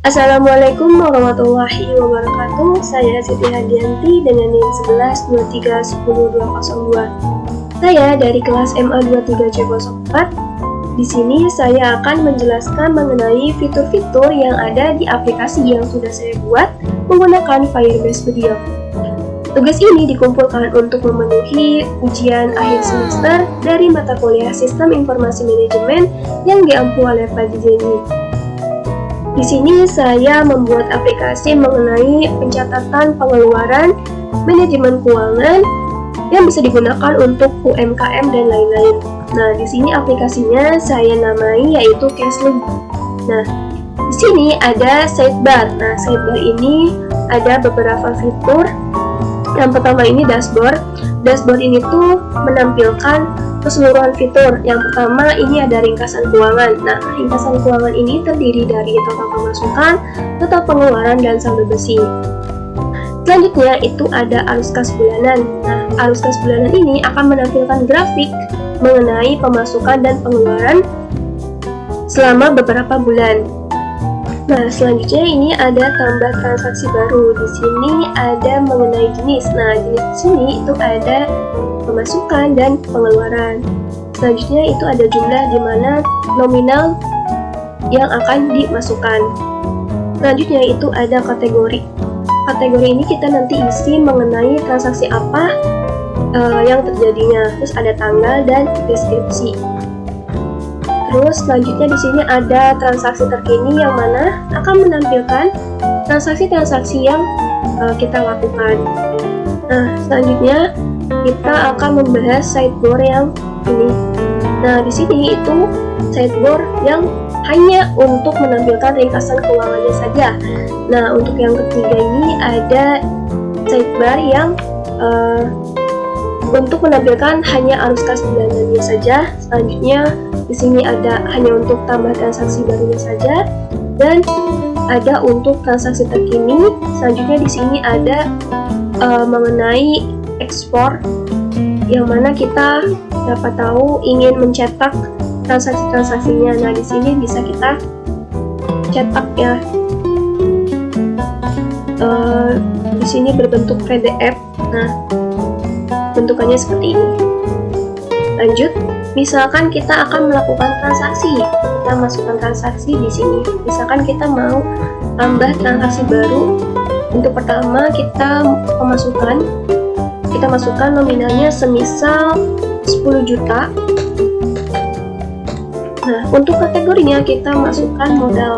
Assalamualaikum warahmatullahi wabarakatuh. Saya Siti Hadianti dengan NIM 1123100202. Saya dari kelas MA 23C04. Di sini saya akan menjelaskan mengenai fitur-fitur yang ada di aplikasi yang sudah saya buat menggunakan Firebase Studio. Tugas ini dikumpulkan untuk memenuhi ujian akhir semester dari mata kuliah Sistem Informasi Manajemen yang diampu oleh Pak Jeni. Di sini saya membuat aplikasi mengenai pencatatan pengeluaran, manajemen keuangan yang bisa digunakan untuk UMKM dan lain-lain. Nah, di sini aplikasinya saya namai yaitu Cashly. Nah, di sini ada sidebar. Nah, sidebar ini ada beberapa fitur. Yang pertama ini dashboard. Dashboard ini tuh menampilkan keseluruhan fitur. Yang pertama ini ada ringkasan keuangan. Nah, ringkasan keuangan ini terdiri dari total pemasukan, total pengeluaran, dan saldo bersih. Selanjutnya itu ada arus kas bulanan. Nah, arus kas bulanan ini akan menampilkan grafik mengenai pemasukan dan pengeluaran selama beberapa bulan. Nah, selanjutnya ini ada tambah transaksi baru. Di sini ada mengenai jenis. Nah, jenis di sini itu ada pemasukan dan pengeluaran. Selanjutnya itu ada jumlah di mana nominal yang akan dimasukkan. Selanjutnya itu ada kategori. Kategori ini kita nanti isi mengenai transaksi apa yang terjadinya. Terus ada tanggal dan deskripsi. Terus selanjutnya di sini ada transaksi terkini yang mana akan menampilkan transaksi-transaksi yang kita lakukan. Nah, selanjutnya kita akan membahas sidebar yang ini. Nah, di sini itu sidebar yang hanya untuk menampilkan ringkasan keuangannya saja. Nah, untuk yang ketiga ini ada sidebar yang untuk menampilkan hanya arus kas bulanannya saja. Selanjutnya di sini ada hanya untuk tambah transaksi barunya saja dan ada untuk transaksi terkini. Selanjutnya di sini ada mengenai ekspor yang mana kita dapat tahu ingin mencetak transaksi-transaksinya. Nah, di sini bisa kita cetak ya. Di sini berbentuk PDF. Nah, bentukannya seperti ini. Lanjut, misalkan kita akan melakukan transaksi, kita masukkan transaksi di sini. Misalkan kita mau tambah transaksi baru. Untuk pertama kita pemasukan, kita masukkan nominalnya semisal 10 juta. Nah, untuk kategorinya kita masukkan modal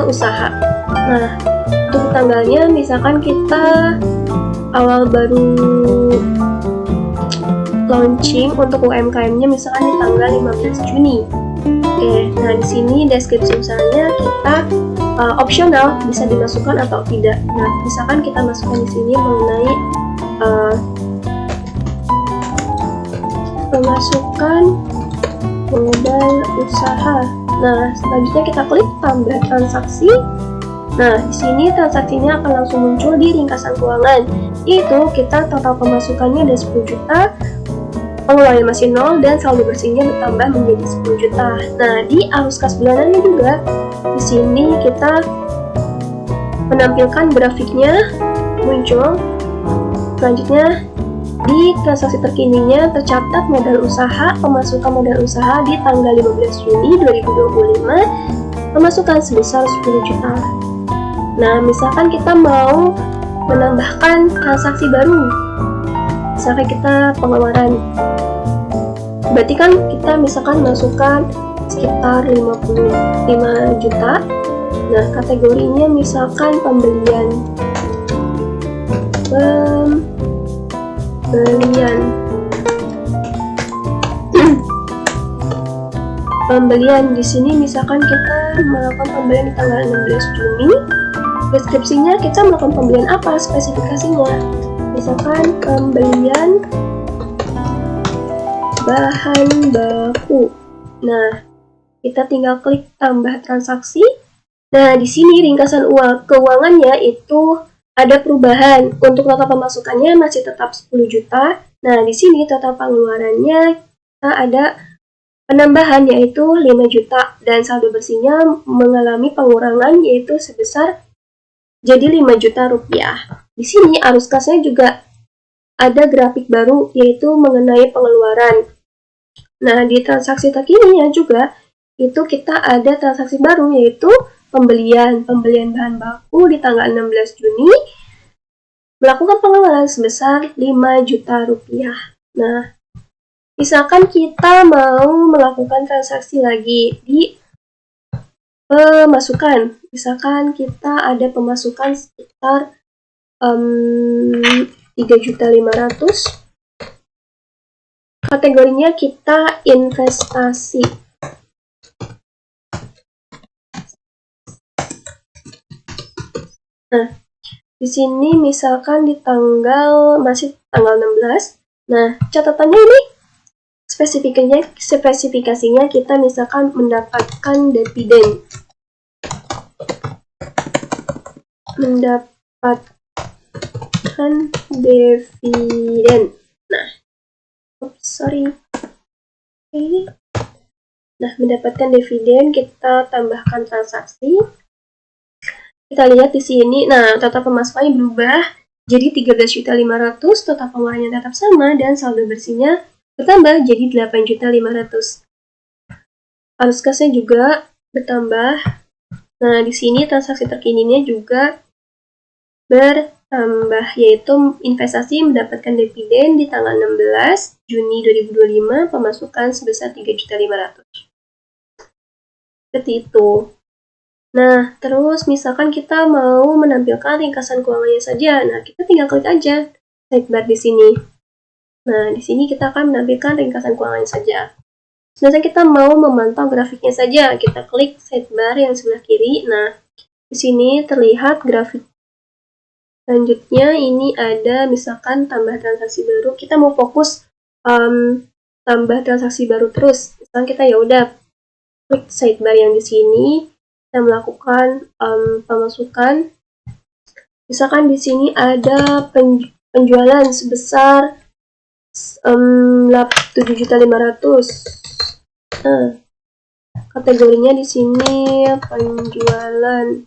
usaha. Nah, untuk tanggalnya misalkan kita awal baru launching untuk UMKM-nya misalkan di tanggal 15 Juni. Oke, nah di sini deskripsi usahanya kita opsional bisa dimasukkan atau tidak. Nah, misalkan kita masukkan di sini mengenai pemasukan modal usaha. Nah, selanjutnya kita klik tambah transaksi. Nah, di sini transaksinya akan langsung muncul di ringkasan keuangan, yaitu kita total pemasukannya ada 10 juta, pengeluarannya masih 0, dan saldo bersihnya bertambah menjadi 10 juta. Nah, di arus kas bulanannya juga, di sini kita menampilkan grafiknya muncul. Selanjutnya, di transaksi terkininya tercatat modal usaha, pemasukan modal usaha di tanggal 15 Juni 2025, pemasukan sebesar 10 juta. Nah, misalkan kita mau menambahkan transaksi baru, misalkan kita pengeluaran, berarti kan kita misalkan masukkan sekitar 55 juta. Nah, kategorinya misalkan pembelian di sini misalkan kita melakukan pembelian di tanggal 16 Juni. Deskripsinya kita melakukan pembelian apa, spesifikasinya misalkan pembelian bahan baku. Nah, kita tinggal klik tambah transaksi. Nah, di sini ringkasan keuangannya itu ada perubahan. Untuk total pemasukannya masih tetap 10 juta. Nah, di sini total pengeluarannya kita ada penambahan yaitu 5 juta dan saldo bersihnya mengalami pengurangan yaitu sebesar jadi 5 juta rupiah. Di sini arus kasnya juga ada grafik baru yaitu mengenai pengeluaran. Nah, di transaksi terkininya juga itu kita ada transaksi baru yaitu pembelian bahan baku di tanggal 16 Juni melakukan pengeluaran sebesar 5 juta rupiah. Nah, misalkan kita mau melakukan transaksi lagi di pemasukan, misalkan kita ada pemasukan sekitar 3.500.000, kategorinya kita investasi. Nah, di sini misalkan di masih tanggal 16. Nah, catatannya ini spesifikasinya kita misalkan mendapatkan dividen. Nah, mendapatkan dividen kita tambahkan transaksi. Kita lihat di sini, nah total pemasukannya berubah jadi 13.500.000, total pengeluarannya tetap sama dan saldo bersihnya bertambah jadi 8.500.000. Arus kasnya juga bertambah. Nah, di sini transaksi terkininya juga bertambah, yaitu investasi mendapatkan dividen di tanggal 16 Juni 2025, pemasukan sebesar 3.500.000. Seperti itu. Nah, terus misalkan kita mau menampilkan ringkasan keuangannya saja. Nah, kita tinggal klik aja sidebar di sini. Nah, di sini kita akan menampilkan ringkasan keuangannya saja. Sebenarnya kita mau memantau grafiknya saja, kita klik sidebar yang sebelah kiri. Nah, di sini terlihat grafik. Selanjutnya ini ada misalkan tambah transaksi baru. Kita mau fokus tambah transaksi baru terus. Misalkan kita ya udah klik sidebar yang di sini, kita melakukan pemasukan. Misalkan di sini ada penjualan sebesar 7.500.000. Nah, kategorinya di sini penjualan.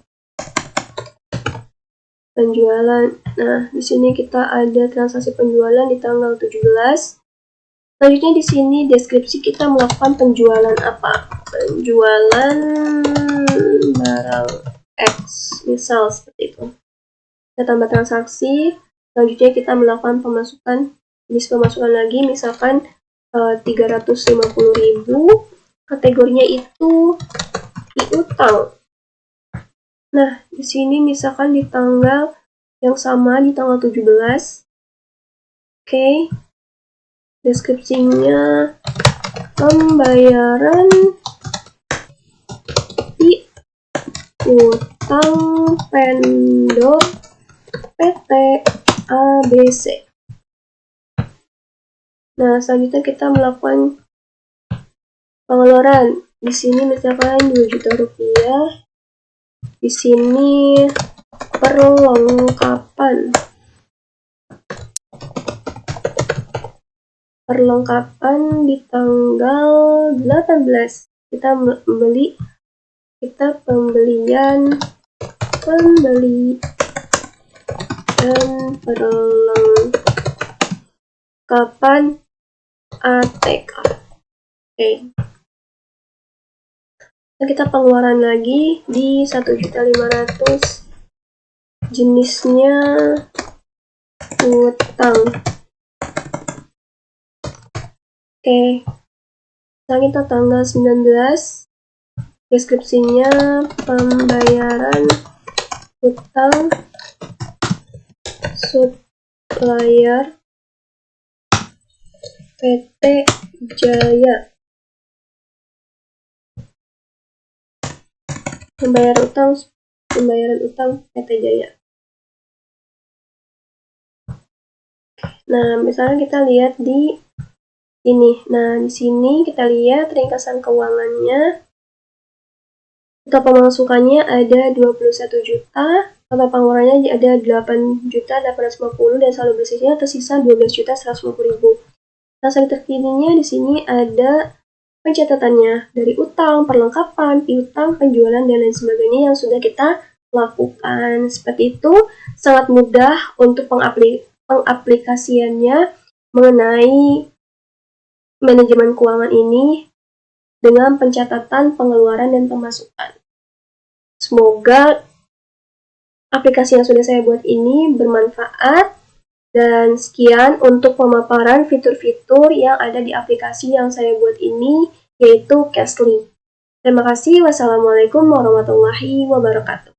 Nah, di sini kita ada transaksi penjualan di tanggal 17. Selanjutnya di sini deskripsi kita melakukan penjualan apa? Penjualan barang X, misal seperti itu. Kita tambah transaksi. Selanjutnya kita melakukan pemasukan. Jenis pemasukan lagi, misalkan 350.000. Kategorinya itu piutang. Nah, di sini misalkan di tanggal yang sama, di tanggal 17. Oke. Deskripsinya pembayaran piutang vendor PT ABC. Nah, selanjutnya kita melakukan pengeluaran. Di sini misalkan 2 juta rupiah. Di sini perlengkapan di tanggal 18. Kita pembelian perlengkapan ATK. Oke. Nah, kita pengeluaran lagi di 1.500.000. Jenisnya utang. Oke. Nah, kita tanggal 19. Deskripsinya pembayaran utang supplier PT Jaya. Pembayaran utang PT Jaya. Nah, misalnya kita lihat di sini. Nah, di sini kita lihat ringkasan keuangannya. Total pemasukannya ada 21 juta, total pengeluarannya ada 8.850.000 dan saldo bersihnya tersisa 12.150.000. Transaksi terkininya di sini ada pencatatannya dari utang, perlengkapan, piutang, penjualan, dan lain sebagainya yang sudah kita lakukan. Seperti itu, sangat mudah untuk pengaplikasiannya mengenai manajemen keuangan ini dengan pencatatan pengeluaran dan pemasukan. Semoga aplikasi yang sudah saya buat ini bermanfaat. Dan sekian untuk pemaparan fitur-fitur yang ada di aplikasi yang saya buat ini, yaitu Cashly. Terima kasih. Wassalamualaikum warahmatullahi wabarakatuh.